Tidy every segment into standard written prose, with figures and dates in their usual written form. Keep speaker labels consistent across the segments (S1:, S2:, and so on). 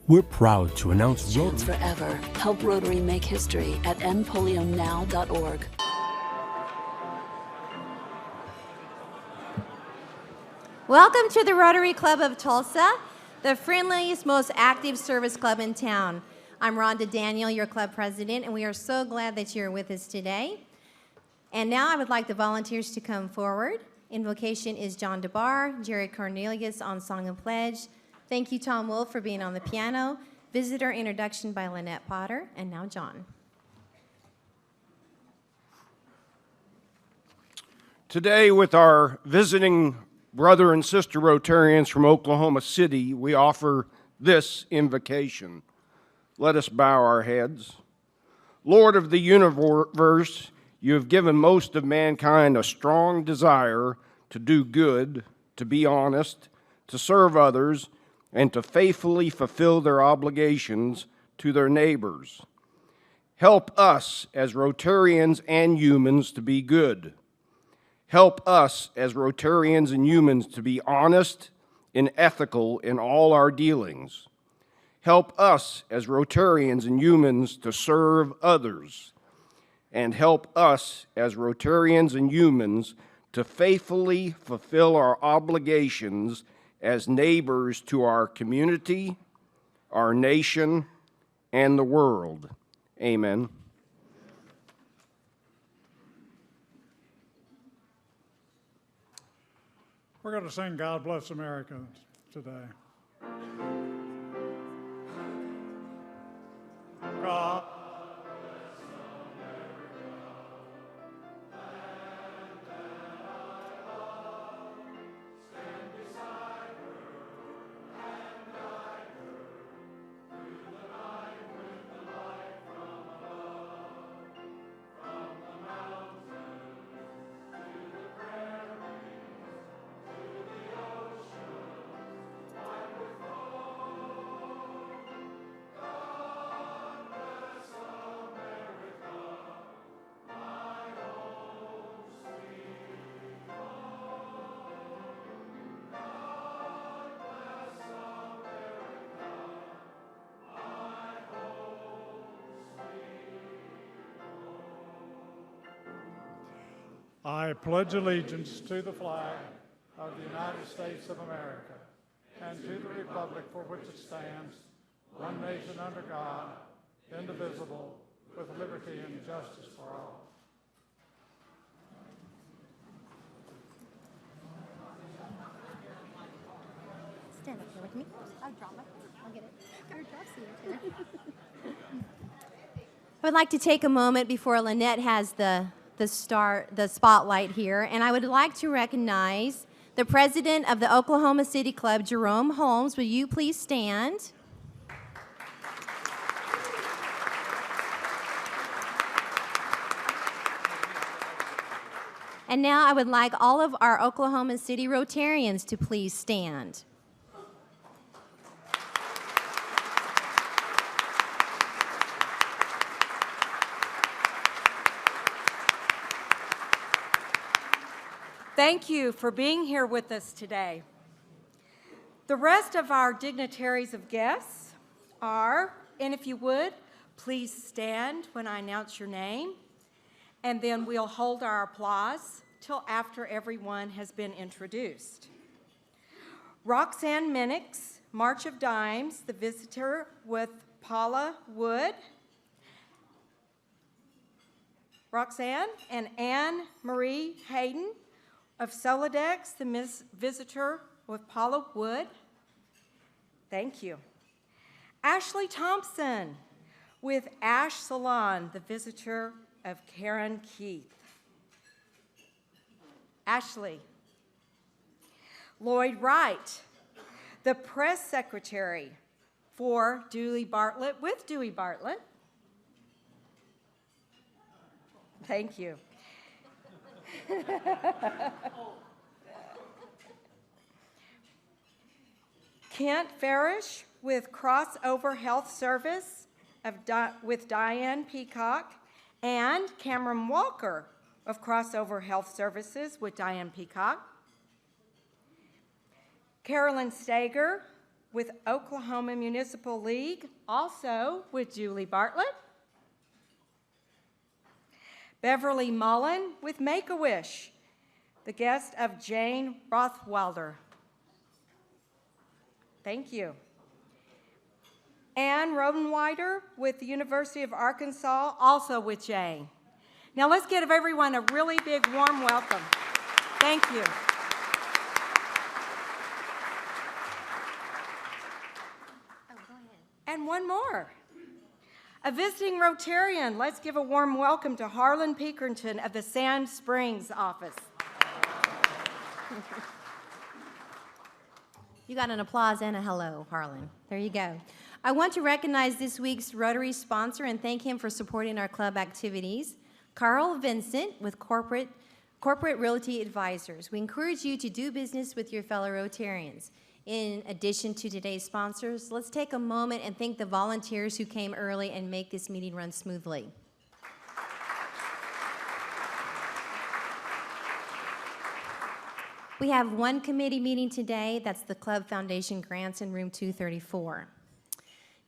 S1: We're proud to announce
S2: Chance Forever. Help Rotary make history at endpolionow.org.
S3: Welcome to the Rotary Club of Tulsa, the friendliest, most active service club in town. I'm Rhonda Daniel, your club president, and we are so glad that you're with us today. And now I would like the volunteers to come forward. Invocation is John DeBar, Jerry Cornelius on Song and Pledge. Thank you, Tom Wolf, for being on the piano. Visitor introduction by Lynette Potter, and now John.
S4: Today, with our visiting brother and sister Rotarians from Oklahoma City, we offer this invocation. Let us bow our heads. Lord of the universe, you have given most of mankind a strong desire to do good, to be honest, to serve others, and to faithfully fulfill their obligations to their neighbors. Help us as Rotarians and humans to be good. Help us as Rotarians and humans to be honest and ethical in all our dealings. Help us as Rotarians and humans to serve others. And help us as Rotarians and humans to faithfully fulfill our obligations as neighbors to our community, our nation, and the world. Amen.
S5: We're going to sing God Bless America today. God I pledge allegiance to the flag of the United States of America and to the republic for which it stands, one nation under God, indivisible, with liberty and justice for all.
S3: Stand up here with me. I'll drop my phone. I'll get it. Your job's here. I would like to take a moment before Lynette has the spotlight here, and I would like to recognize the president of the Oklahoma City Club, Jerome Holmes. Will you please stand? And now I would like all of our Oklahoma City Rotarians to please stand.
S6: Thank you for being here with us today. The rest of our dignitaries of guests are, and if you would, please stand when I announce your name, and then we'll hold our applause till after everyone has been introduced. Roxanne Minix, March of Dimes, the visitor with Paula Wood. Roxanne and Anne Marie Hayden of Solidex, the visitor with Paula Wood. Thank you. Ashley Thompson with Ash Salon, the visitor of Karen Keith. Ashley. Lloyd Wright, the press secretary for Dewey Bartlett with Dewey Bartlett. Thank you. Kent Farish with Crossover Health Service with Diane Peacock, and Cameron Walker of Crossover Health Services with Diane Peacock. Carolyn Stager with Oklahoma Municipal League, also with Julie Bartlett. Beverly Mullen with Make-A-Wish, the guest of Jane Rothwalder. Thank you. Ann Rodenweider with the University of Arkansas, also with Jane. Now let's give everyone a really big warm welcome. Thank you. And one more. A visiting Rotarian, let's give a warm welcome to Harlan Pinkerton of the Sand Springs office.
S3: You got an applause and a hello, Harlan. There you go. I want to recognize this week's Rotary sponsor and thank him for supporting our club activities, Carl Vincent with Corporate Realty Advisors. We encourage you to do business with your fellow Rotarians. In addition to today's sponsors, let's take a moment and thank the volunteers who came early and make this meeting run smoothly. We have one committee meeting today. That's the Club Foundation Grants in room 234.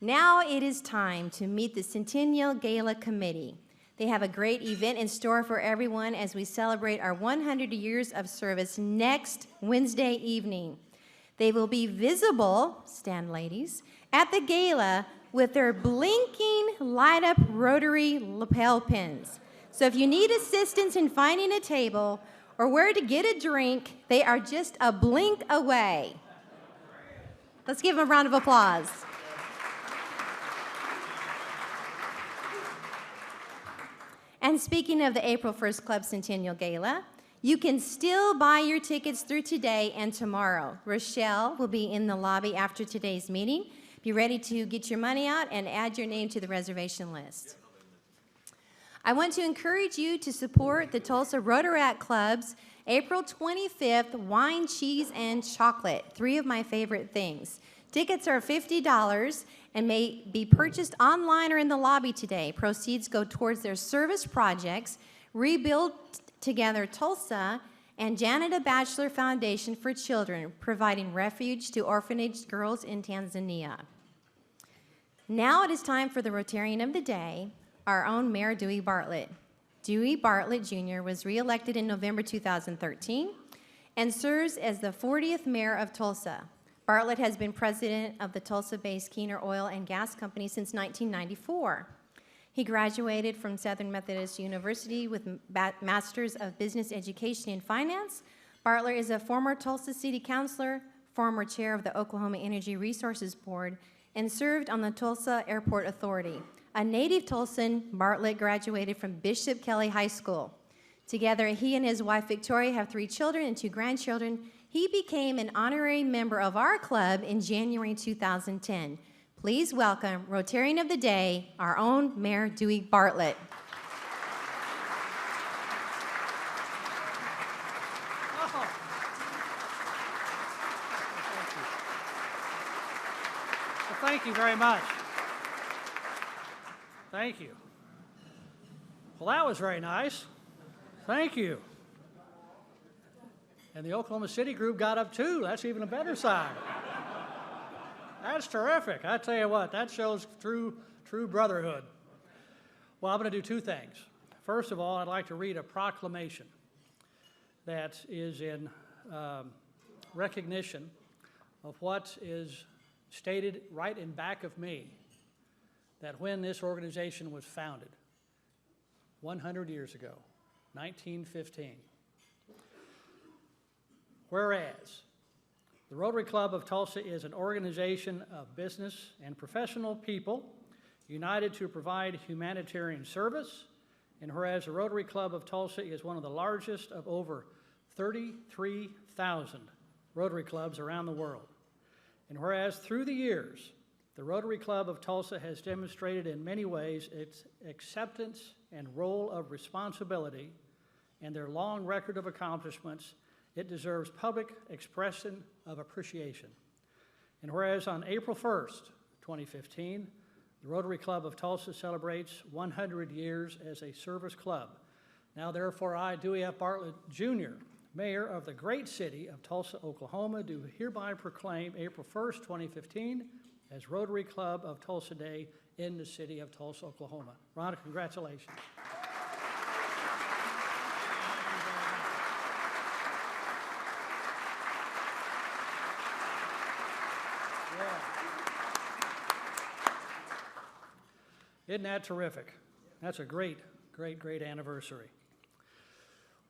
S3: Now it is time to meet the Centennial Gala Committee. They have a great event in store for everyone as we celebrate our 100 years of service next Wednesday evening. They will be visible, stand ladies, at the gala with their blinking light-up rotary lapel pins. So if you need assistance in finding a table or where to get a drink, they are just a blink away. Let's give them a round of applause. And speaking of the April 1st Club Centennial Gala, you can still buy your tickets through today and tomorrow. Rochelle will be in the lobby after today's meeting. Be ready to get your money out and add your name to the reservation list. I want to encourage you to support the Tulsa Rotaract Club's April 25th Wine, Cheese, and Chocolate, 3 of my favorite things. Tickets are $50 and may be purchased online or in the lobby today. Proceeds go towards their service projects, Rebuild Together Tulsa, and Janita Batchelor Foundation for Children, providing refuge to orphanage girls in Tanzania. Now it is time for the Rotarian of the Day, our own Mayor Dewey Bartlett. Dewey Bartlett Jr. was reelected in November 2013 and serves as the 40th mayor of Tulsa. Bartlett has been president of the Tulsa-based Keener Oil and Gas Company since 1994. He graduated from Southern Methodist University with Masters of Business Education and Finance. Bartlett is a former Tulsa City Councilor, former chair of the Oklahoma Energy Resources Board, and served on the Tulsa Airport Authority. A native Tulsan, Bartlett graduated from Bishop Kelly High School. Together, he and his wife Victoria have 3 children and 2 grandchildren. He became an honorary member of our club in January 2010. Please welcome Rotarian of the Day, our own Mayor Dewey Bartlett.
S1: Well, thank you very much. Thank you. Well, that was very nice. Thank you. And the Oklahoma City group got up too. That's even a better sign. That's terrific. I tell you what, that shows true brotherhood. Well, I'm going to do 2 things. First of all, I'd like to read a proclamation that is in recognition of what is stated right in back of me, that when this organization was founded 100 years ago, 1915, whereas the Rotary Club of Tulsa is an organization of business and professional people united to provide humanitarian service, and whereas the Rotary Club of Tulsa is one of the largest of over 33,000 Rotary clubs around the world, and whereas through the years, the Rotary Club of Tulsa has demonstrated in many ways its acceptance and role of responsibility and their long record of accomplishments, it deserves public expression of appreciation. And whereas on April 1st, 2015, the Rotary Club of Tulsa celebrates 100 years as a service club. Now, therefore, I, Dewey F. Bartlett, Jr., Mayor of the great city of Tulsa, Oklahoma, do hereby proclaim April 1st, 2015 as Rotary Club of Tulsa Day in the city of Tulsa, Oklahoma. Ron, congratulations. Isn't that terrific? That's a great anniversary.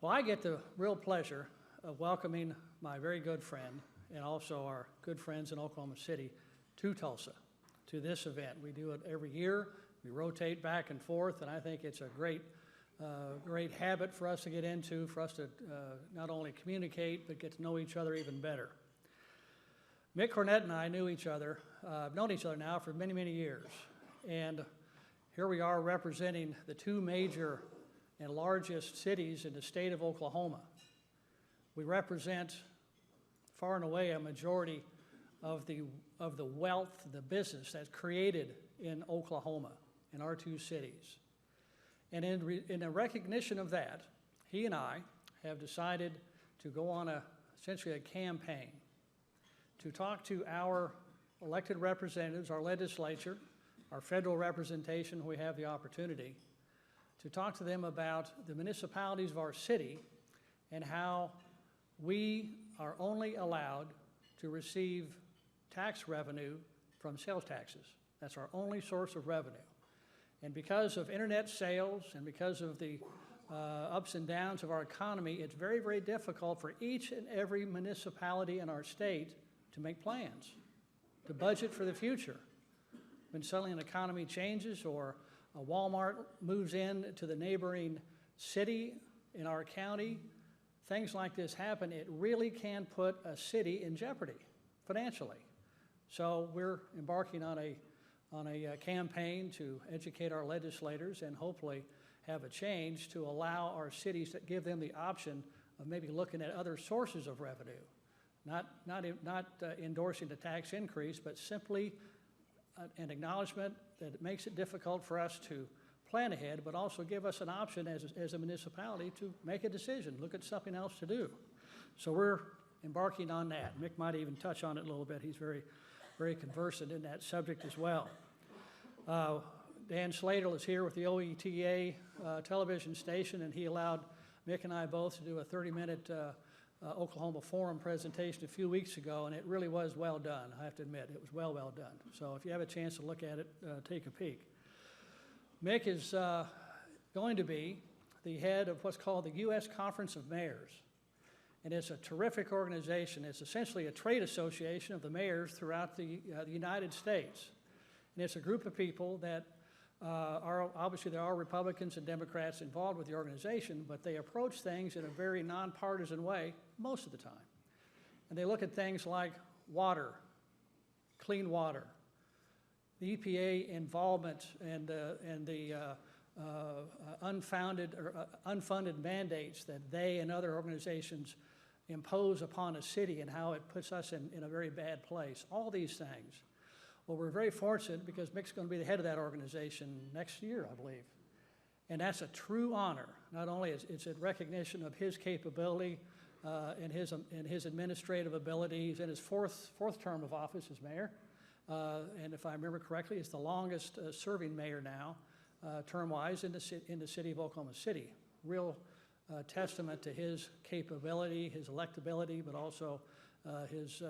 S1: Well, I get the real pleasure of welcoming my very good friend and also our good friends in Oklahoma City to Tulsa, to this event. We do it every year. We rotate back and forth, and I think it's a great habit for us to get into, for us to not only communicate, but get to know each other even better. Mick Cornett and I knew each other, known each other now for many, many years. And here we are representing the two major and largest cities in the state of Oklahoma. We represent far and away a majority of the wealth, the business that's created in Oklahoma, in our two cities. And in a recognition of that, he and I have decided to go on essentially a campaign to talk to our elected representatives, our legislature, our federal representation, we have the opportunity to talk to them about the municipalities of our city and how we are only allowed to receive tax revenue from sales taxes. That's our only source of revenue. And because of internet sales and because of the ups and downs of our economy, it's very, very difficult for each and every municipality in our state to make plans, to budget for the future. When suddenly an economy changes or a Walmart moves in to the neighboring city in our county, things like this happen, it really can put a city in jeopardy financially. So we're embarking on a campaign to educate our legislators and hopefully have a change to allow our cities to give them the option of maybe looking at other sources of revenue. Not endorsing the tax increase, but simply an acknowledgement that it makes it difficult for us to plan ahead, but also give us an option as a municipality to make a decision, look at something else to do. So we're embarking on that. Mick might even touch on it a little bit. He's very, very conversant in that subject as well. Dan Slater is here with the OETA television station, and he allowed Mick and I both to do a 30-minute Oklahoma Forum presentation a few weeks ago, and it really was well done, I have to admit. It was well done. So if you have a chance to look at it, take a peek. Mick is going to be the head of what's called the U.S. Conference of Mayors. And it's a terrific organization. It's essentially a trade association of the mayors throughout the United States. And it's a group of people that obviously there are Republicans and Democrats involved with the organization, but they approach things in a very nonpartisan way most of the time. And they look at things like water, clean water, the EPA involvement and the unfunded mandates that they and other organizations impose upon a city and how it puts us in a very bad place, all these things. Well, we're very fortunate because Mick's going to be the head of that organization next year, I believe. And that's a true honor. Not only is it's a recognition of his capability and his administrative abilities. He's in his fourth term of office as mayor. And if I remember correctly, he's the longest serving mayor now, term-wise, in the city of Oklahoma City. Real testament to his capability, his electability, but also his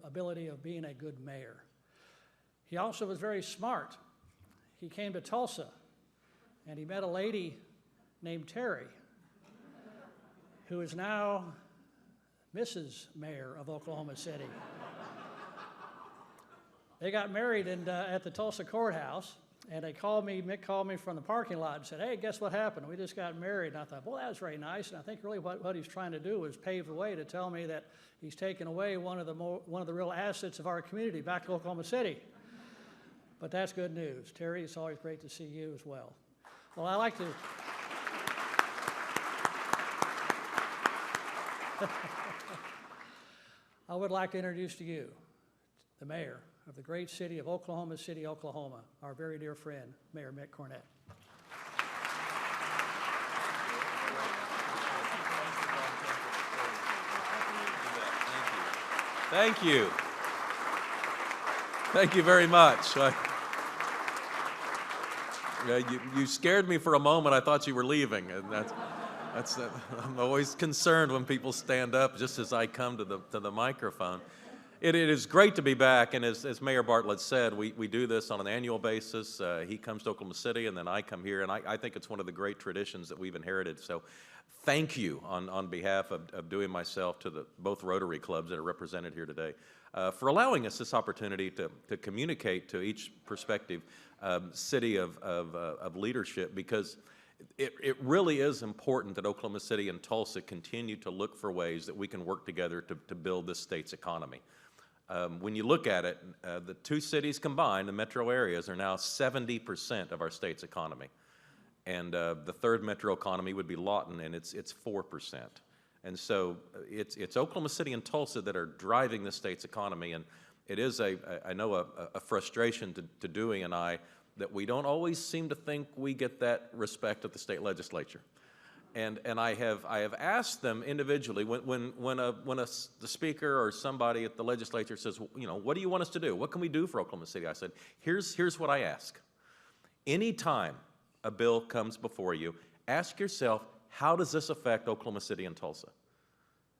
S1: ability of being a good mayor. He also was very smart. He came to Tulsa, and he met a lady named Terry, who is now Mrs. Mayor of Oklahoma City. They got married at the Tulsa courthouse, and Mick called me from the parking lot and said, "Hey, guess what happened? We just got married." And I thought, well, that was very nice. And I think really what he's trying to do is pave the way to tell me that he's taken away one of the real assets of our community back to Oklahoma City. But that's good news. Terry, it's always great to see you as well. Well, I like to... I would like to introduce to you the mayor of the great city of Oklahoma City, Oklahoma, our very dear friend, Mayor Mick Cornett.
S7: Thank you. Thank you very much. You scared me for a moment. I thought you were leaving, and I'm always concerned when people stand up just as I come to the microphone. It is great to be back, and as Mayor Bartlett said, we do this on an annual basis. He comes to Oklahoma City, and then I come here, and I think it's one of the great traditions that we've inherited. So thank you on behalf of Dewey and myself to both Rotary clubs that are represented here today for allowing us this opportunity to communicate to each prospective city of leadership, because it really is important that Oklahoma City and Tulsa continue to look for ways that we can work together to build this state's economy. When you look at it, the two cities combined, the metro areas, are now 70% of our state's economy. And the third metro economy would be Lawton, and it's 4%. And so it's Oklahoma City and Tulsa that are driving the state's economy. And it is, I know, a frustration to Dewey and I that we don't always seem to think we get that respect at the state legislature. And I have asked them individually when the speaker or somebody at the legislature says, you know, what do you want us to do? What can we do for Oklahoma City? I said, here's what I ask. Anytime a bill comes before you, ask yourself, how does this affect Oklahoma City and Tulsa?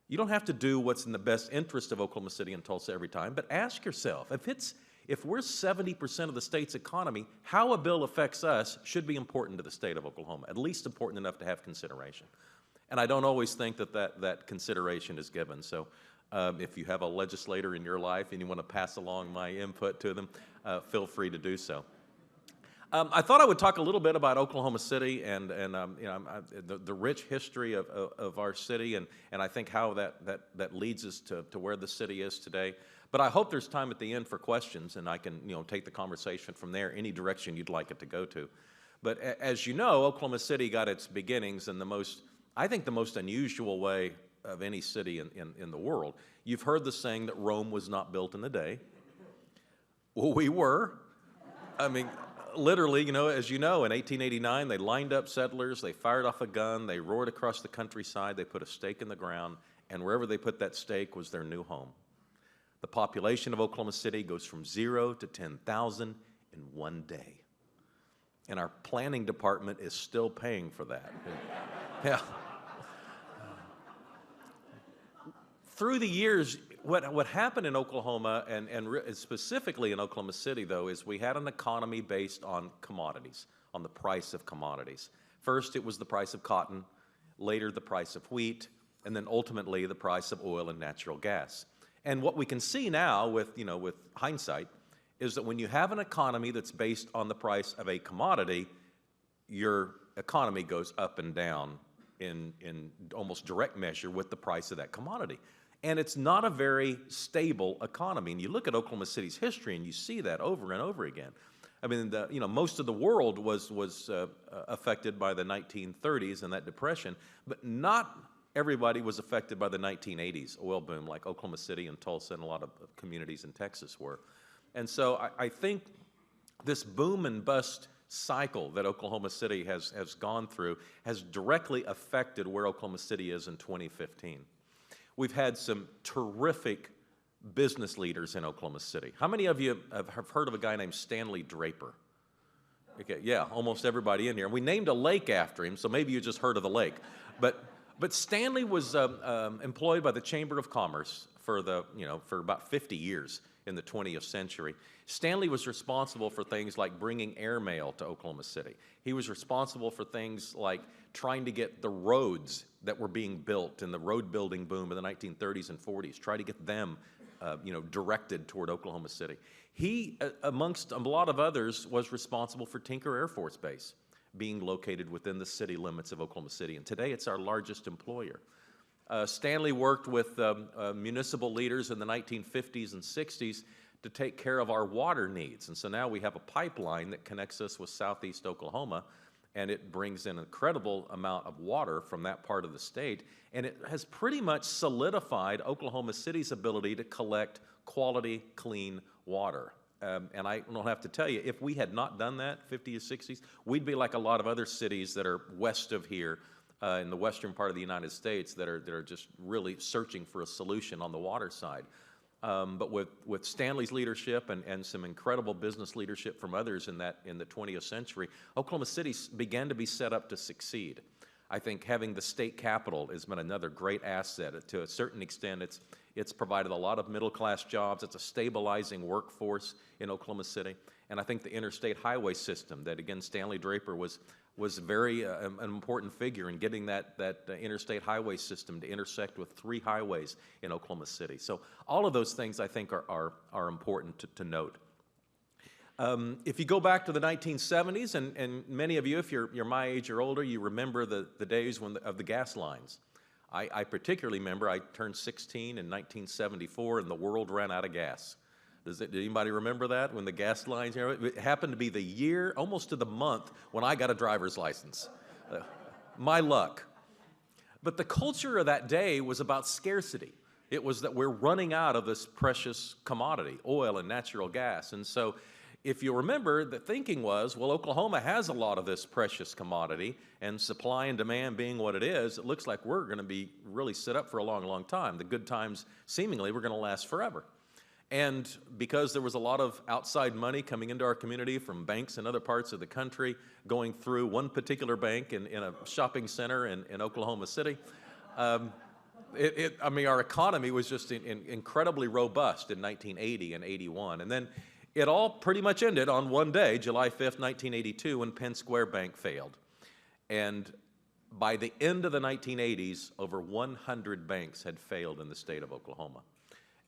S7: You don't have to do what's in the best interest of Oklahoma City and Tulsa every time, but ask yourself, if we're 70% of the state's economy, how a bill affects us should be important to the state of Oklahoma, at least important enough to have consideration. And I don't always think that consideration is given. So if you have a legislator in your life and you want to pass along my input to them, feel free to do so. I thought I would talk a little bit about Oklahoma City and you know, the rich history of our city, and I think how that leads us to where the city is today. But I hope there's time at the end for questions, and I can, you know, take the conversation from there any direction you'd like it to go to. But as you know, Oklahoma City got its beginnings in I think the most unusual way of any city in the world. You've heard the saying that Rome was not built in a day. Well, we were. I mean, literally, you know, as you know, in 1889, they lined up settlers, they fired off a gun, they roared across the countryside, they put a stake in the ground, and wherever they put that stake was their new home. The population of Oklahoma City goes from 0 to 10,000 in one day. And our planning department is still paying for that. Yeah. Through the years, what happened in Oklahoma, and specifically in Oklahoma City, though, is we had an economy based on commodities, on the price of commodities. First, it was the price of cotton, later the price of wheat, and then ultimately the price of oil and natural gas. And what we can see now with hindsight is that when you have an economy that's based on the price of a commodity, your economy goes up and down in almost direct measure with the price of that commodity. And it's not a very stable economy. And you look at Oklahoma City's history and you see that over and over again. I mean, most of the world was affected by the 1930s and that depression, but not everybody was affected by the 1980s oil boom like Oklahoma City and Tulsa and a lot of communities in Texas were. And so I think this boom and bust cycle that Oklahoma City has gone through has directly affected where Oklahoma City is in 2015. We've had some terrific business leaders in Oklahoma City. How many of you have heard of a guy named Stanley Draper? Okay, yeah, almost everybody in here. And we named a lake after him, so maybe you just heard of the lake. But Stanley was employed by the Chamber of Commerce for about 50 years in the 20th century. Stanley was responsible for things like bringing airmail to Oklahoma City. He was responsible for things like trying to get the roads that were being built in the road building boom in the 1930s and 40s, try to get them directed toward Oklahoma City. He, amongst a lot of others, was responsible for Tinker Air Force Base being located within the city limits of Oklahoma City. And today it's our largest employer. Stanley worked with municipal leaders in the 1950s and 60s to take care of our water needs. And so now we have a pipeline that connects us with southeast Oklahoma, and it brings in an incredible amount of water from that part of the state. And it has pretty much solidified Oklahoma City's ability to collect quality, clean water. And I don't have to tell you, if we had not done that, 50s or 60s, we'd be like a lot of other cities that are west of here in the western part of the United States that are just really searching for a solution on the water side. but with Stanley's leadership and some incredible business leadership from others in the 20th century, Oklahoma City began to be set up to succeed. I think having the state capital has been another great asset. To a certain extent, it's provided a lot of middle-class jobs. It's a stabilizing workforce in Oklahoma City. And I think the interstate highway system that, again, Stanley Draper was very an important figure in getting that interstate highway system to intersect with 3 highways in Oklahoma City. So all of those things, I think, are important to note. If you go back to the 1970s, and many of you, if you're my age or older, you remember the days of the gas lines. I particularly remember I turned 16 in 1974, and the world ran out of gas. Did anybody remember that, when the gas lines, it happened to be the year, almost to the month, when I got a driver's license. My luck. But the culture of that day was about scarcity. It was that we're running out of this precious commodity, oil and natural gas. And so if you remember, the thinking was, well, Oklahoma has a lot of this precious commodity, and supply and demand being what it is, it looks like we're going to be really set up for a long, long time. The good times, seemingly, were going to last forever. And because there was a lot of outside money coming into our community from banks in other parts of the country, going through one particular bank in a shopping center in Oklahoma City, I mean, our economy was just incredibly robust in 1980 and 81. And then it all pretty much ended on one day, July 5th, 1982, when Penn Square Bank failed. And by the end of the 1980s, over 100 banks had failed in the state of Oklahoma.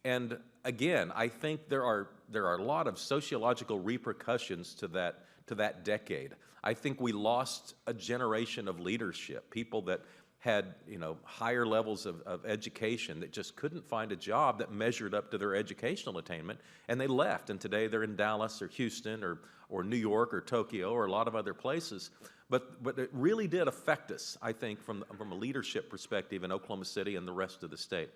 S7: And again, I think there are a lot of sociological repercussions to that decade. I think we lost a generation of leadership, people that had higher levels of education that just couldn't find a job that measured up to their educational attainment, and they left. And today they're in Dallas or Houston or New York or Tokyo or a lot of other places. But it really did affect us, I think, from a leadership perspective in Oklahoma City and the rest of the state.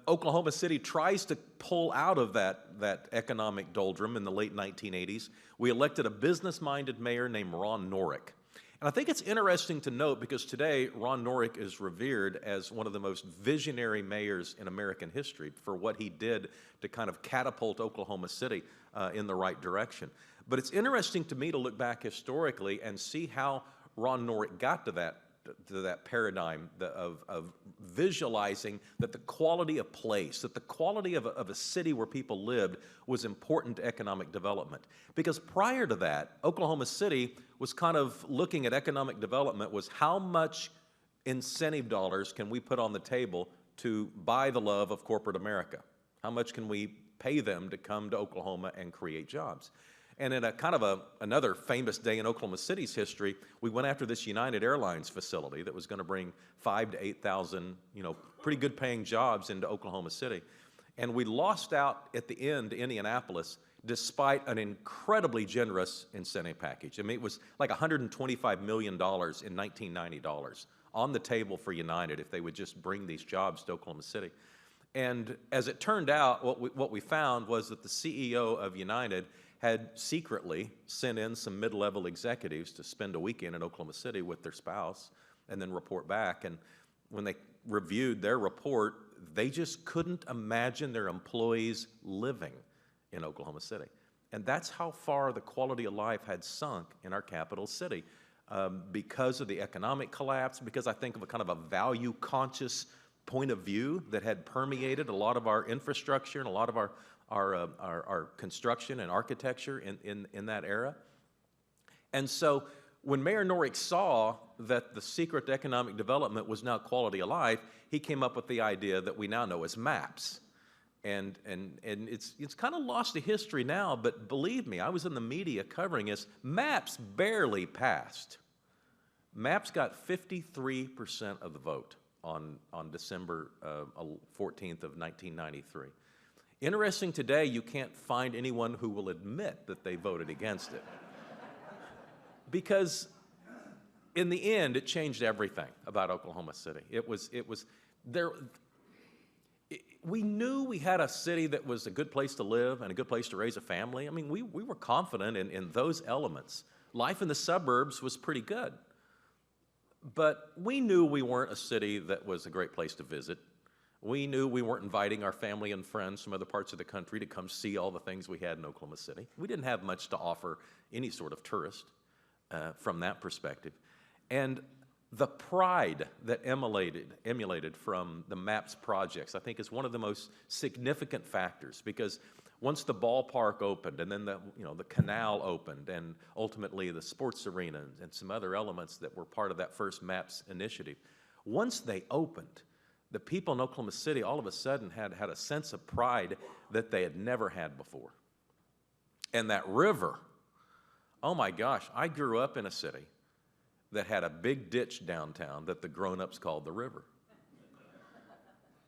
S7: Oklahoma City tries to pull out of that economic doldrum in the late 1980s. We elected a business-minded mayor named Ron Norick. And I think it's interesting to note, because today Ron Norick is revered as one of the most visionary mayors in American history for what he did to kind of catapult Oklahoma City in the right direction. But it's interesting to me to look back historically and see how Ron Norick got to that paradigm of visualizing that the quality of place, that the quality of a city where people lived was important to economic development. Because prior to that, Oklahoma City was kind of looking at economic development was how much incentive dollars can we put on the table to buy the love of corporate America? How much can we pay them to come to Oklahoma and create jobs? And in a kind of another famous day in Oklahoma City's history, we went after this United Airlines facility that was going to bring 5,000 to 8,000, pretty good paying jobs into Oklahoma City. And we lost out at the end to Indianapolis despite an incredibly generous incentive package. I mean, it was like $125 million in 1990 dollars on the table for United if they would just bring these jobs to Oklahoma City. And as it turned out, what we found was that the CEO of United had secretly sent in some mid-level executives to spend a weekend in Oklahoma City with their spouse and then report back. And when they reviewed their report, they just couldn't imagine their employees living in Oklahoma City. And that's how far the quality of life had sunk in our capital city because of the economic collapse, because I think of a kind of a value-conscious point of view that had permeated a lot of our infrastructure and a lot of our construction and architecture in that era. And so when Mayor Norick saw that the secret to economic development was now quality of life, he came up with the idea that we now know as MAPS. And it's kind of lost to history now, but believe me, I was in the media covering this. MAPS barely passed. MAPS got 53% of the vote on December 14th of 1993. Interesting today, you can't find anyone who will admit that they voted against it. Because in the end, it changed everything about Oklahoma City. We knew we had a city that was a good place to live and a good place to raise a family. I mean, we were confident in those elements. Life in the suburbs was pretty good. But we knew we weren't a city that was a great place to visit. We knew we weren't inviting our family and friends from other parts of the country to come see all the things we had in Oklahoma City. We didn't have much to offer any sort of tourist from that perspective. And the pride that emulated from the MAPS projects, I think, is one of the most significant factors, because once the ballpark opened, and then the canal opened, and ultimately the sports arena and some other elements that were part of that first MAPS initiative, once they opened, the people in Oklahoma City all of a sudden had a sense of pride that they had never had before. And that river, oh my gosh, I grew up in a city that had a big ditch downtown that the grown-ups called the river.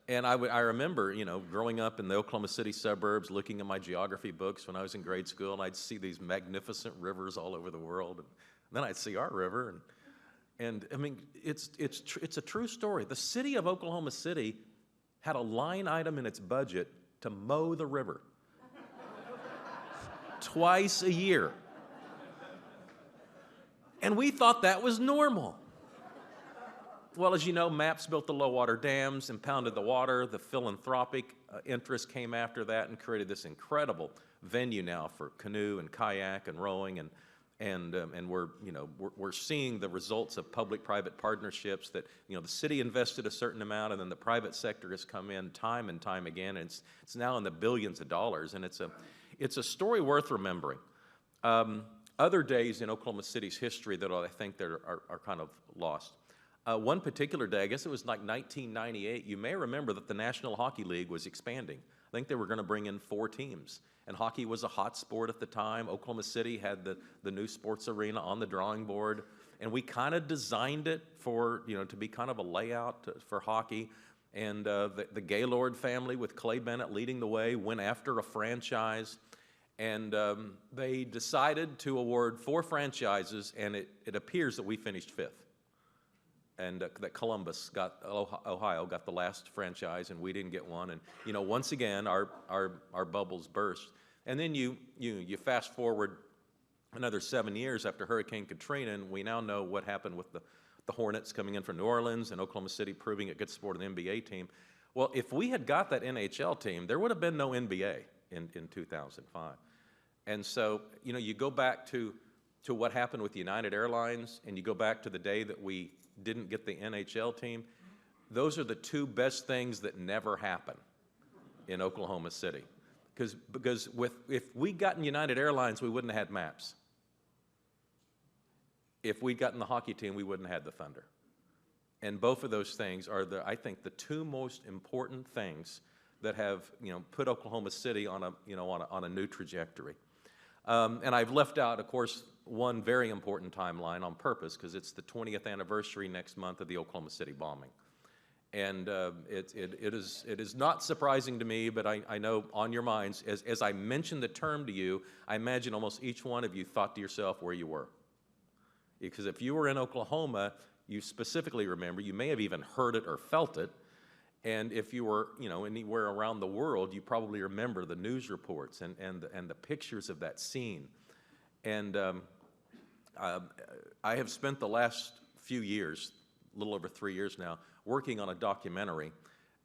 S7: And I remember, growing up in the Oklahoma City suburbs, looking at my geography books when I was in grade school, and I'd see these magnificent rivers all over the world. And then I'd see our river, and I mean, it's a true story. The city of Oklahoma City had a line item in its budget to mow the river twice a year. And we thought that was normal. Well, as you know, MAPS built the low water dams, impounded the water. The philanthropic interest came after that and created this incredible venue now for canoe and kayak and rowing, and we're seeing the results of public-private partnerships that the city invested a certain amount, and then the private sector has come in time and time again, and it's now in the billions of dollars, and it's a story worth remembering. Other days in Oklahoma City's history that I think that are kind of lost. One particular day, I guess it was like 1998, you may remember that the National Hockey League was expanding. I think they were going to bring in 4 teams. And hockey was a hot sport at the time. Oklahoma City had the new sports arena on the drawing board. And we kind of designed it for, to be kind of a layout for hockey. And the Gaylord family with Clay Bennett leading the way went after a franchise. And they decided to award 4 franchises, and it appears that we finished 5th. And that Columbus Ohio got the last franchise, and we didn't get one. And once again, our bubbles burst. And then you fast forward another 7 years after Hurricane Katrina, and we now know what happened with the Hornets coming in from New Orleans and Oklahoma City proving it could support an NBA team. Well, if we had got that NHL team, there would have been no NBA in 2005. And so, you go back to what happened with United Airlines, and you go back to the day that we didn't get the NHL team. Those are the 2 best things that never happen in Oklahoma City. Because if we'd gotten United Airlines, we wouldn't have had MAPS. If we'd gotten the hockey team, we wouldn't have had the Thunder. And both of those things are, I think, the 2 most important things that have put Oklahoma City on a new trajectory. And I've left out, of course, one very important timeline on purpose, because it's the 20th anniversary next month of the Oklahoma City bombing. And it is not surprising to me, but I know on your minds, as I mentioned the term to you, I imagine almost each one of you thought to yourself where you were. Because if you were in Oklahoma, you specifically remember, you may have even heard it or felt it. And if you were, anywhere around the world, you probably remember the news reports and the pictures of that scene. And I have spent the last few years, a little over 3 years now, working on a documentary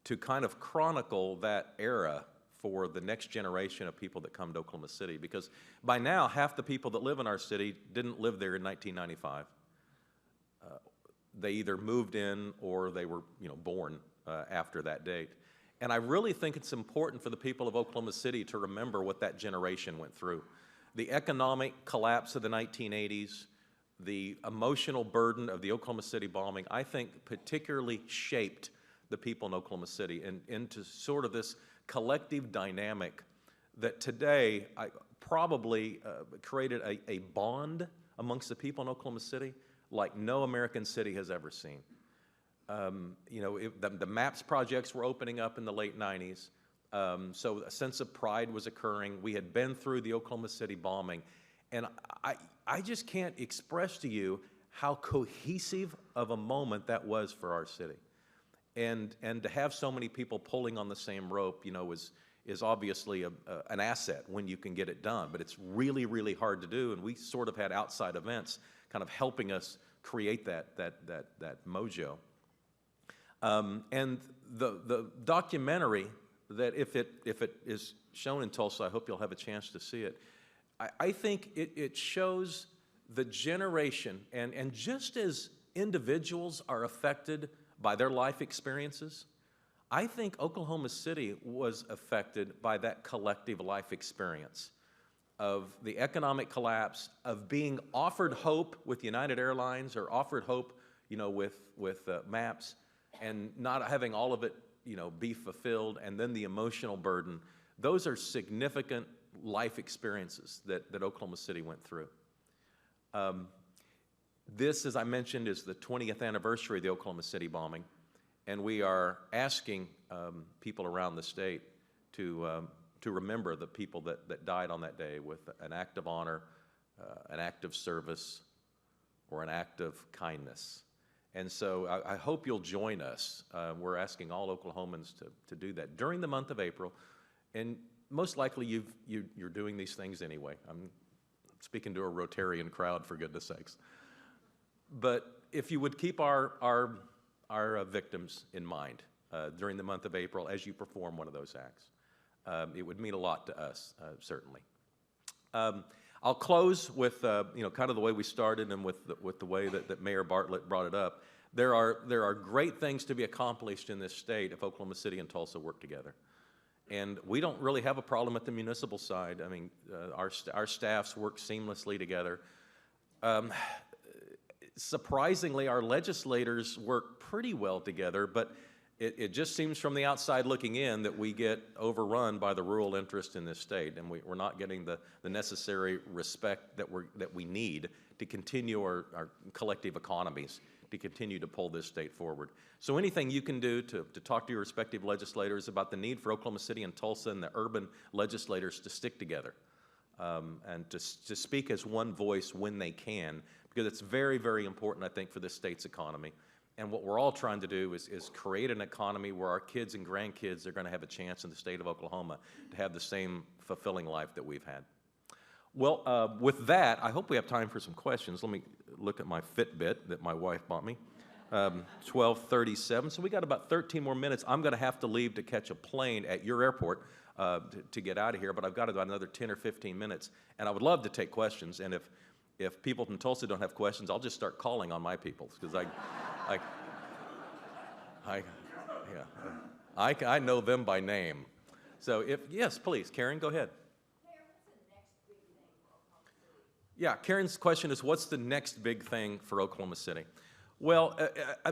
S7: to kind of chronicle that era for the next generation of people that come to Oklahoma City. Because by now, half the people that live in our city didn't live there in 1995. They either moved in or they were, born after that date. And I really think it's important for the people of Oklahoma City to remember what that generation went through. The economic collapse of the 1980s, the emotional burden of the Oklahoma City bombing, I think particularly shaped the people in Oklahoma City into sort of this collective dynamic that today probably created a bond amongst the people in Oklahoma City like no American city has ever seen. The MAPS projects were opening up in the late 90s, so a sense of pride was occurring. We had been through the Oklahoma City bombing, and I just can't express to you how cohesive of a moment that was for our city. And to have so many people pulling on the same rope, is obviously an asset when you can get it done, but it's really, really hard to do, and we sort of had outside events kind of helping us create that mojo. And the documentary that if it is shown in Tulsa, I hope you'll have a chance to see it. I think it shows the generation, and just as individuals are affected by their life experiences, I think Oklahoma City was affected by that collective life experience of the economic collapse, of being offered hope with United Airlines or offered hope, with MAPS, and not having all of it, be fulfilled, and then the emotional burden. Those are significant life experiences that Oklahoma City went through. This, as I mentioned, is the 20th anniversary of the Oklahoma City bombing, and we are asking people around the state to remember the people that died on that day with an act of honor, an act of service, or an act of kindness. And so I hope you'll join us. We're asking all Oklahomans to do that during the month of April, and most likely you're doing these things anyway. I'm speaking to a Rotarian crowd, for goodness sakes. But if you would keep our victims in mind during the month of April as you perform one of those acts, it would mean a lot to us, certainly. I'll close with kind of the way we started and with the way that Mayor Bartlett brought it up. There are great things to be accomplished in this state if Oklahoma City and Tulsa work together. And we don't really have a problem at the municipal side. I mean, our staffs work seamlessly together. Surprisingly, our legislators work pretty well together, but it just seems from the outside looking in that we get overrun by the rural interest in this state, and we're not getting the necessary respect that we need to continue our collective economies, to continue to pull this state forward. So anything you can do to talk to your respective legislators about the need for Oklahoma City and Tulsa and the urban legislators to stick together and to speak as one voice when they can, because it's very, very important, I think, for this state's economy. And what we're all trying to do is create an economy where our kids and grandkids are going to have a chance in the state of Oklahoma to have the same fulfilling life that we've had. Well, with that, I hope we have time for some questions. Let me look at my Fitbit that my wife bought me. 12:37, so we got about 13 more minutes. I'm going to have to leave to catch a plane at your airport to get out of here, but I've got about another 10 or 15 minutes, and I would love to take questions. And if people from Tulsa don't have questions, I'll just start calling on my people, because I know them by name. So yes, please, Karen, go ahead. Yeah, Karen's question is, what's the next big thing for Oklahoma City? Well,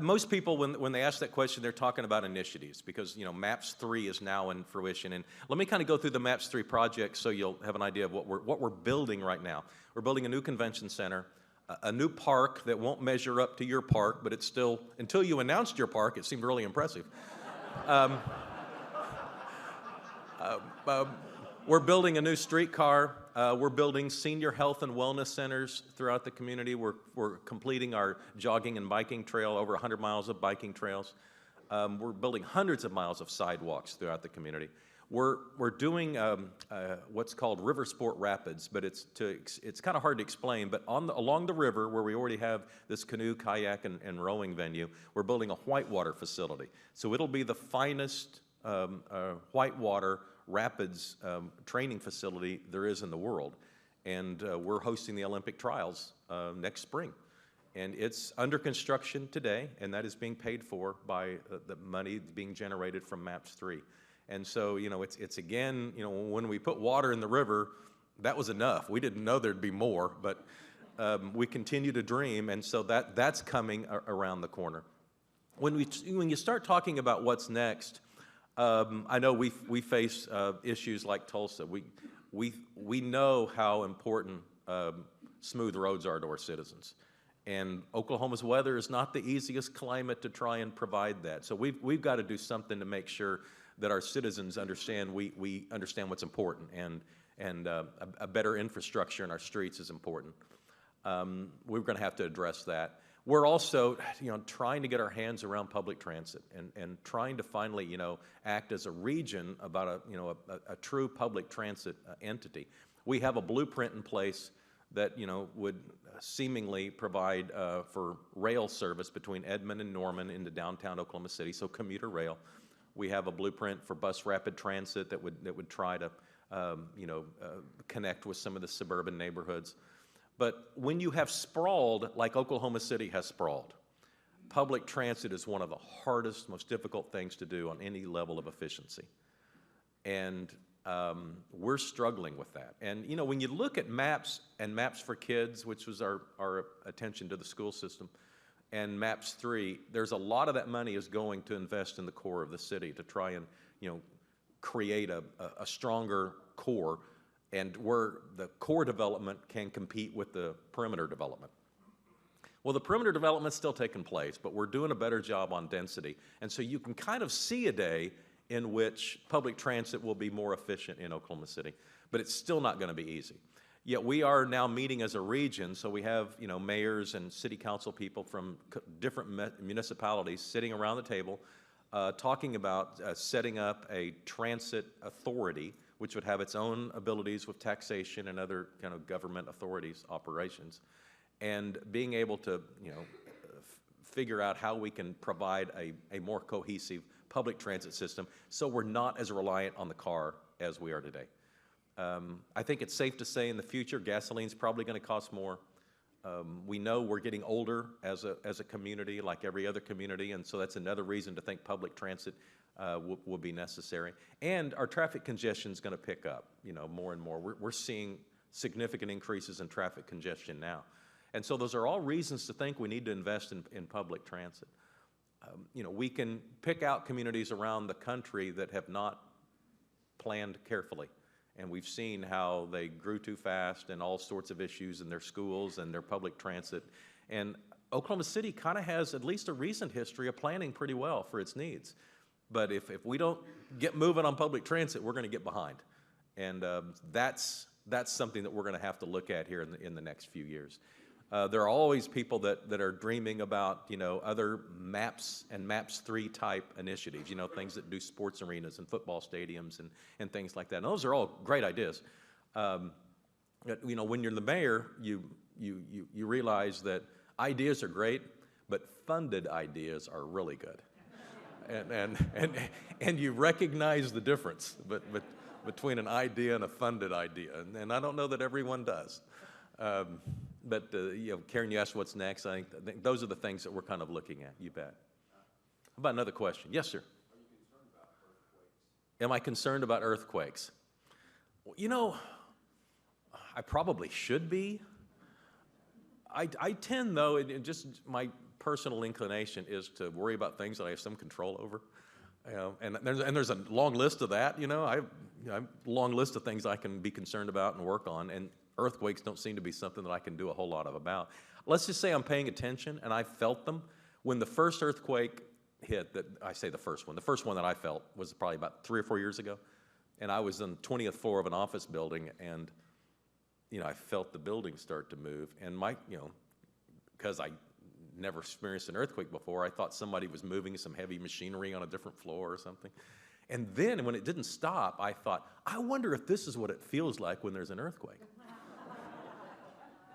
S7: most people, when they ask that question, they're talking about initiatives, because MAPS 3 is now in fruition. And let me kind of go through the MAPS 3 project so you'll have an idea of what we're building right now. We're building a new convention center, a new park that won't measure up to your park, but it's still, until you announced your park, it seemed really impressive. We're building a new streetcar. We're building senior health and wellness centers throughout the community. We're completing our jogging and biking trail, over 100 miles of biking trails. We're building hundreds of miles of sidewalks throughout the community. We're doing what's called River Sport Rapids, but it's kind of hard to explain. But along the river, where we already have this canoe, kayak, and rowing venue, we're building a whitewater facility. So it'll be the finest whitewater rapids training facility there is in the world. And we're hosting the Olympic trials next spring. And it's under construction today, and that is being paid for by the money being generated from MAPS 3. And so, it's again, when we put water in the river, that was enough. We didn't know there'd be more, but we continue to dream, and so that's coming around the corner. When you start talking about what's next, I know we face issues like Tulsa. We know how important smooth roads are to our citizens. And Oklahoma's weather is not the easiest climate to try and provide that. So we've got to do something to make sure that our citizens understand we understand what's important, and a better infrastructure in our streets is important. We're going to have to address that. We're also, trying to get our hands around public transit and trying to finally, act as a region about a true public transit entity. We have a blueprint in place that, you know, would seemingly provide for rail service between Edmond and Norman into downtown Oklahoma City, so commuter rail. We have a blueprint for bus rapid transit that would try to, connect with some of the suburban neighborhoods. But when you have sprawled like Oklahoma City has sprawled, public transit is one of the hardest, most difficult things to do on any level of efficiency. And we're struggling with that. And, you know, when you look at MAPS and MAPS for Kids, which was our attention to the school system, and MAPS 3, there's a lot of that money is going to invest in the core of the city to try and, you know, create a stronger core, and where the core development can compete with the perimeter development. Well, the perimeter development's still taking place, but we're doing a better job on density. And so you can kind of see a day in which public transit will be more efficient in Oklahoma City, but it's still not going to be easy. Yet we are now meeting as a region, so we have, you know, mayors and city council people from different municipalities sitting around the table talking about setting up a transit authority, which would have its own abilities with taxation and other kind of government authorities, operations, and being able to, you know, figure out how we can provide a more cohesive public transit system so we're not as reliant on the car as we are today. I think it's safe to say in the future gasoline's probably going to cost more. We know we're getting older as a community, like every other community, and so that's another reason to think public transit will be necessary. And our traffic congestion is going to pick up, you know, more and more. We're seeing significant increases in traffic congestion now. And so those are all reasons to think we need to invest in public transit. You know, we can pick out communities around the country that have not planned carefully. And we've seen how they grew too fast and all sorts of issues in their schools and their public transit. And Oklahoma City kind of has at least a recent history of planning pretty well for its needs. But if we don't get moving on public transit, we're going to get behind. And that's something that we're going to have to look at here in the next few years. There are always people that are dreaming about, you know, other MAPS and MAPS 3 type initiatives, you know, things that do sports arenas and football stadiums and things like that. And those are all great ideas. You know, when you're the mayor, you realize that ideas are great, but funded ideas are really good. And you recognize the difference between an idea and a funded idea. And I don't know that everyone does. But you know, Karen, you asked what's next. I think those are the things that we're kind of looking at. You bet. How about another question? Yes, sir. Are you concerned about earthquakes? Am I concerned about earthquakes? Well, you know, I probably should be. I tend, though, and just my personal inclination is to worry about things that I have some control over. You know, and there's a long list of that. You know, I have a long list of things I can be concerned about and work on. And earthquakes don't seem to be something that I can do a whole lot about. Let's just say I'm paying attention, and I felt them. When the first earthquake hit, the first one that I felt was probably about 3 or 4 years ago, and I was on the 20th floor of an office building, and, you know, I felt the building start to move, and because I never experienced an earthquake before, I thought somebody was moving some heavy machinery on a different floor or something. And then when it didn't stop, I thought, I wonder if this is what it feels like when there's an earthquake.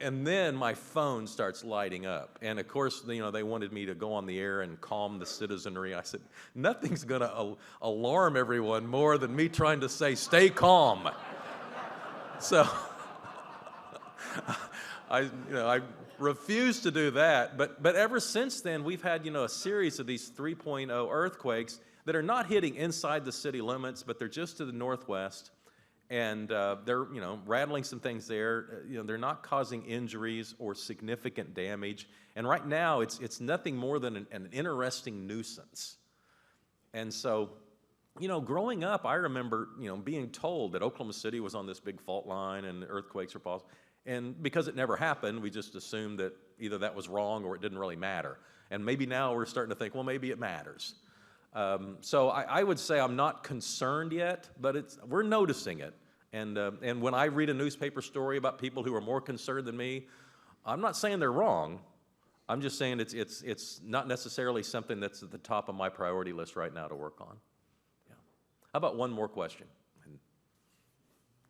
S7: And then my phone starts lighting up. And of course, you know, they wanted me to go on the air and calm the citizenry. I said, nothing's going to alarm everyone more than me trying to say, stay calm. So I refused to do that. But ever since then, we've had, you know, a series of these 3.0 earthquakes that are not hitting inside the city limits, but they're just to the northwest. And they're, you know, rattling some things there. You know, they're not causing injuries or significant damage. And right now, it's nothing more than an interesting nuisance. And so, you know, growing up, I remember, you know, being told that Oklahoma City was on this big fault line and earthquakes were possible. And because it never happened, we just assumed that either that was wrong or it didn't really matter. And maybe now we're starting to think, well, maybe it matters. So I would say I'm not concerned yet, but we're noticing it. And when I read a newspaper story about people who are more concerned than me, I'm not saying they're wrong. I'm just saying it's not necessarily something that's at the top of my priority list right now to work on. Yeah. How about one more question?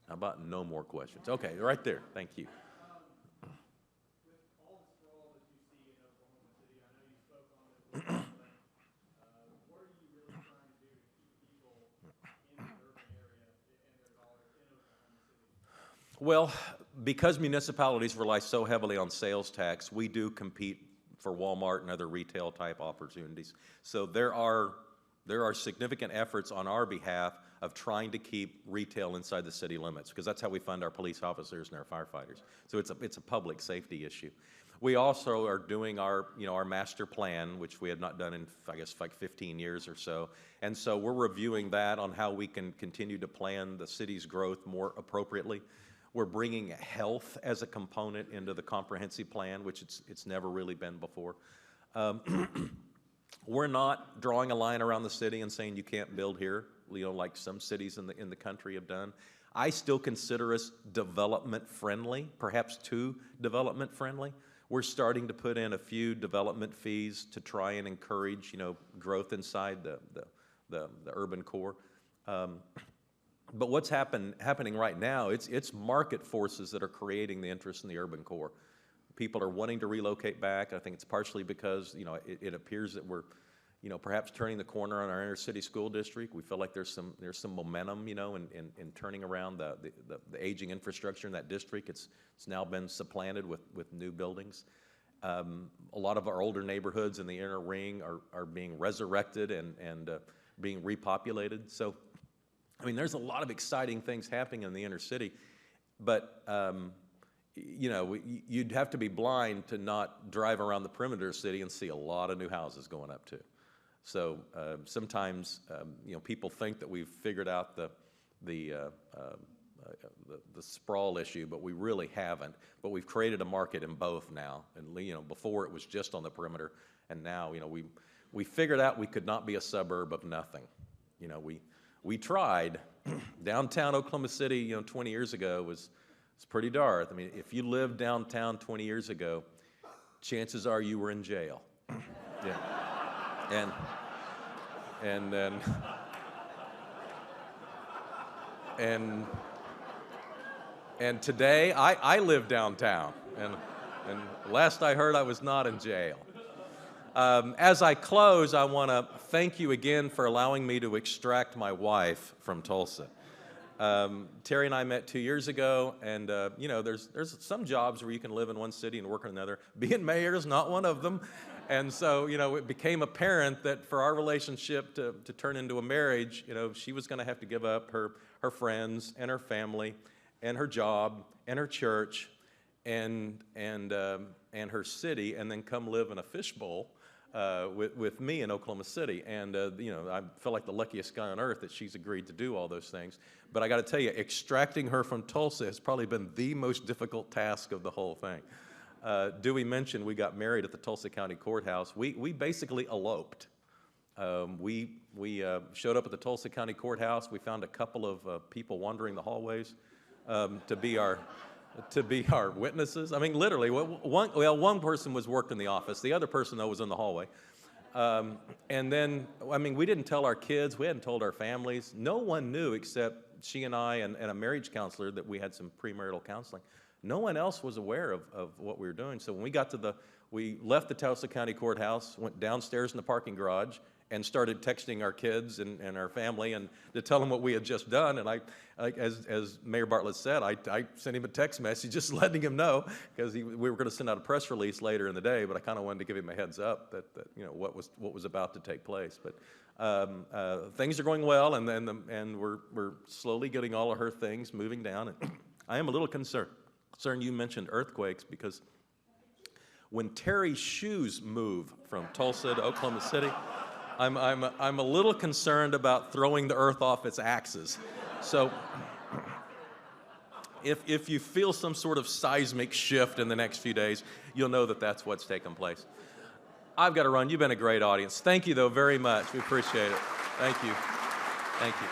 S7: How about no more questions? Okay, right there. Thank you. Well, because municipalities rely so heavily on sales tax, we do compete for Walmart and other retail type opportunities. So there are significant efforts on our behalf of trying to keep retail inside the city limits, because that's how we fund our police officers and our firefighters. So it's a public safety issue. We also are doing our master plan, which we had not done in, I guess, like 15 years or so. And so we're reviewing that on how we can continue to plan the city's growth more appropriately. We're bringing health as a component into the comprehensive plan, which it's never really been before. We're not drawing a line around the city and saying you can't build here, like some cities in the country have done. I still consider us development friendly, perhaps too development friendly. We're starting to put in a few development fees to try and encourage, growth inside the urban core. But what's happening right now, it's market forces that are creating the interest in the urban core. People are wanting to relocate back. I think it's partially because, it appears that we're, perhaps turning the corner on our inner city school district. We feel like there's some momentum, in turning around the aging infrastructure in that district. It's now been supplanted with new buildings. A lot of our older neighborhoods in the inner ring are being resurrected and being repopulated. So, there's a lot of exciting things happening in the inner city, but you'd have to be blind to not drive around the perimeter of the city and see a lot of new houses going up too. So sometimes people think that we've figured out the sprawl issue, but we really haven't. But we've created a market in both now, and before it was just on the perimeter, and now we figured out we could not be a suburb of nothing. We tried. Downtown Oklahoma City, 20 years ago was pretty dark. If you lived downtown 20 years ago, chances are you were in jail. Yeah. And today I live downtown, and last I heard I was not in jail. As I close, I want to thank you again for allowing me to extract my wife from Tulsa. Terry and I met 2 years ago, and there's some jobs where you can live in one city and work in another. Being mayor is not one of them, and so it became apparent that for our relationship to turn into a marriage, she was going to have to give up her friends and her family, and her job and her church, and her city, and then come live in a fishbowl with me in Oklahoma City. And I feel like the luckiest guy on earth that she's agreed to do all those things. But I got to tell you, extracting her from Tulsa has probably been the most difficult task of the whole thing. Dewey mentioned we got married at the Tulsa County Courthouse. We basically eloped. We showed up at the Tulsa County Courthouse. We found a couple of people wandering the hallways to be our witnesses. Literally, one person worked in the office. The other person, though, was in the hallway. And then, we didn't tell our kids. We hadn't told our families. No one knew except she and I and a marriage counselor that we had some premarital counseling. No one else was aware of what we were doing. So when we left the Tulsa County Courthouse, went downstairs in the parking garage, and started texting our kids and our family and to tell them what we had just done. And as Mayor Bartlett said, I sent him a text message just letting him know, because we were going to send out a press release later in the day, but I kind of wanted to give him a heads up that what was about to take place. But things are going well, and we're slowly getting all of her things moving down. And I am a little concerned. You mentioned earthquakes, because when Terry's shoes move from Tulsa to Oklahoma City, I'm a little concerned about throwing the earth off its axis. So if you feel some sort of seismic shift in the next few days, you'll know that that's what's taking place. I've got to run. You've been a great audience. Thank you, though, very much. We appreciate it. Thank you. Thank you.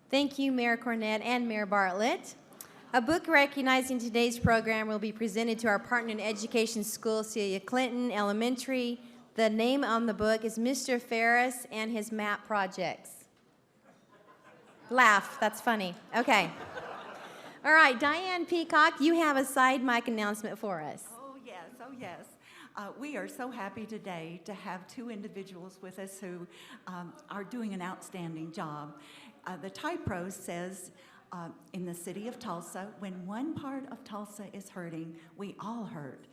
S3: Thank you, Mayor Cornett and Mayor Bartlett. A book recognizing today's program will be presented to our partner in education school, Celia Clinton Elementary. The name on the book is Mr. Ferris and His Map Projects. Laugh, that's funny. Okay. All right, Diane Peacock, you have a side mic announcement for us.
S8: Oh, yes, oh, yes. We are so happy today to have two individuals with us who are doing an outstanding job. The typro says, in the city of Tulsa, when one part of Tulsa is hurting, we all hurt.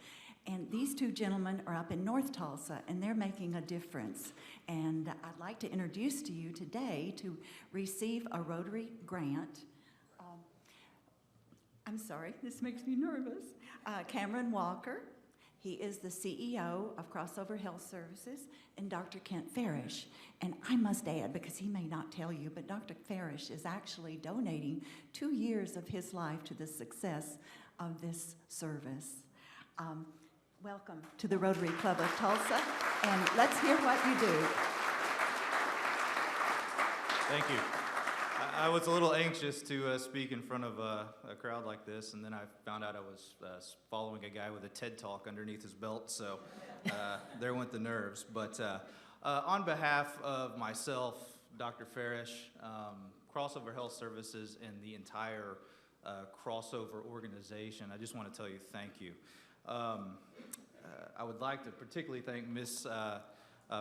S8: And these two gentlemen are up in North Tulsa, and they're making a difference. And I'd like to introduce to you today to receive a Rotary grant. I'm sorry, this makes me nervous. Cameron Walker, he is the CEO of Crossover Health Services, and Dr. Kent Farish. And I must add, because he may not tell you, but Dr. Farish is actually donating 2 years of his life to the success of this service. Welcome to the Rotary Club of Tulsa, and let's hear what you do.
S9: Thank you. I was a little anxious to speak in front of a crowd like this, and then I found out I was following a guy with a TED Talk underneath his belt, so there went the nerves. But on behalf of myself, Dr. Farish, Crossover Health Services, and the entire Crossover organization, I just want to tell you thank you. I would like to particularly thank Ms.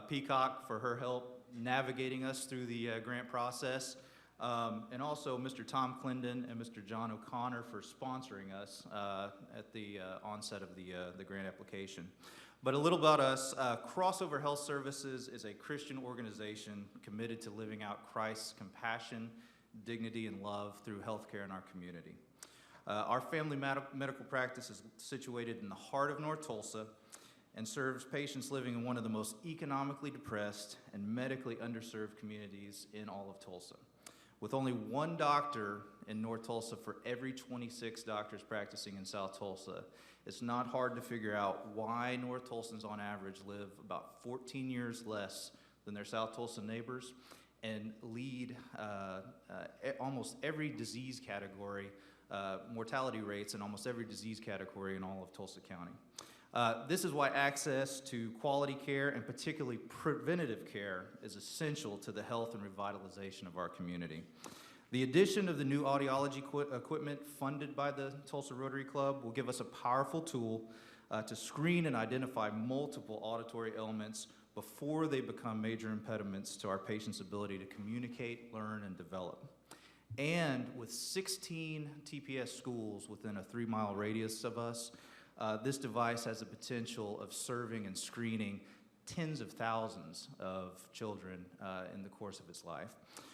S9: Peacock for her help navigating us through the grant process, and also Mr. Tom Clendon and Mr. John O'Connor for sponsoring us at the onset of the grant application. But a little about us. Crossover Health Services is a Christian organization committed to living out Christ's compassion, dignity, and love through healthcare in our community. Our family medical practice is situated in the heart of North Tulsa and serves patients living in one of the most economically depressed and medically underserved communities in all of Tulsa. With only one doctor in North Tulsa for every 26 doctors practicing in South Tulsa, it's not hard to figure out why North Tulsans on average live about 14 years less than their South Tulsa neighbors and lead almost every disease category, mortality rates in almost every disease category in all of Tulsa County. This is why access to quality care and particularly preventative care is essential to the health and revitalization of our community. The addition of the new audiology equipment funded by the Tulsa Rotary Club will give us a powerful tool to screen and identify multiple auditory ailments before they become major impediments to our patients' ability to communicate, learn, and develop. And with 16 TPS schools within a 3-mile radius of us, this device has the potential of serving and screening tens of thousands of children in the course of its life.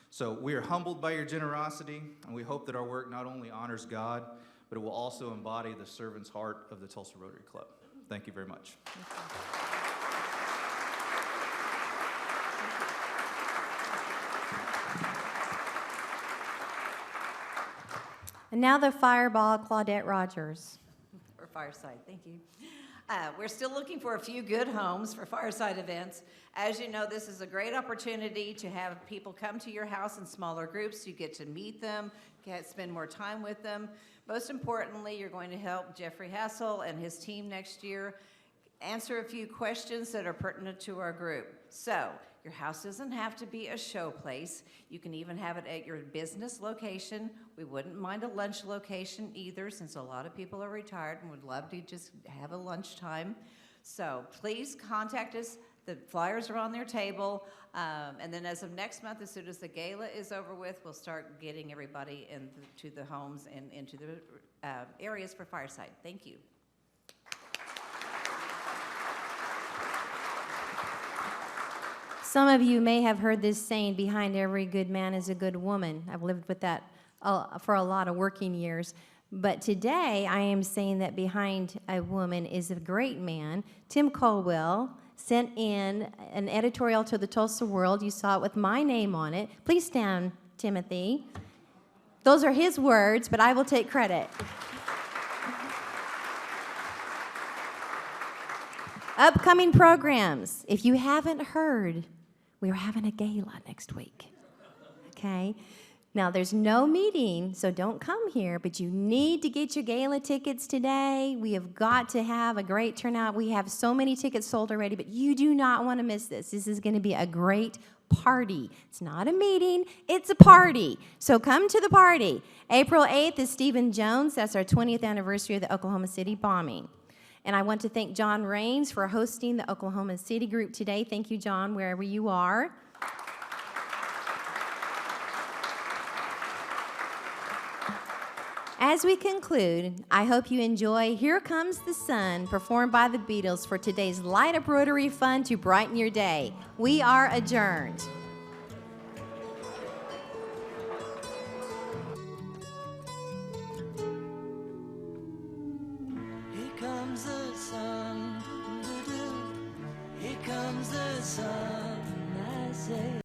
S9: So we are humbled by your generosity, and we hope that our work not only honors God, but it will also embody the servant's heart of the Tulsa Rotary Club. Thank you very much.
S3: And now the fireball, Claudette Rogers.
S10: For Fireside, thank you. We're still looking for a few good homes for Fireside events. As you know, this is a great opportunity to have people come to your house in smaller groups. You get to meet them, spend more time with them. Most importantly, you're going to help Jeffrey Hassel and his team next year answer a few questions that are pertinent to our group. So, your house doesn't have to be a show place. You can even have it at your business location. We wouldn't mind a lunch location either, since a lot of people are retired and would love to just have a lunchtime. So please contact us. The flyers are on their table. And then as of next month, as soon as the gala is over with, we'll start getting everybody into the homes and into the areas for Fireside. Thank you.
S3: Some of you may have heard this saying, behind every good man is a good woman. I've lived with that for a lot of working years. But today, I am saying that behind a woman is a great man. Tim Colwell sent in an editorial to the Tulsa World. You saw it with my name on it. Please stand, Timothy. Those are his words, but I will take credit. Upcoming programs. If you haven't heard, we are having a gala next week, okay? Now, there's no meeting, so don't come here, but you need to get your gala tickets today. We have got to have a great turnout. We have so many tickets sold already, but you do not want to miss this. This is going to be a great party. It's not a meeting, it's a party. So come to the party. April 8th is Stephen Jones. That's our 20th anniversary of the Oklahoma City bombing. And I want to thank John Raines for hosting the Oklahoma City group today. Thank you, John, wherever you are. As we conclude, I hope you enjoy Here Comes the Sun, performed by the Beatles for today's Light Up Rotary Fun to brighten your day. We are adjourned.
S11: Here comes the sun, here comes the sun, I say.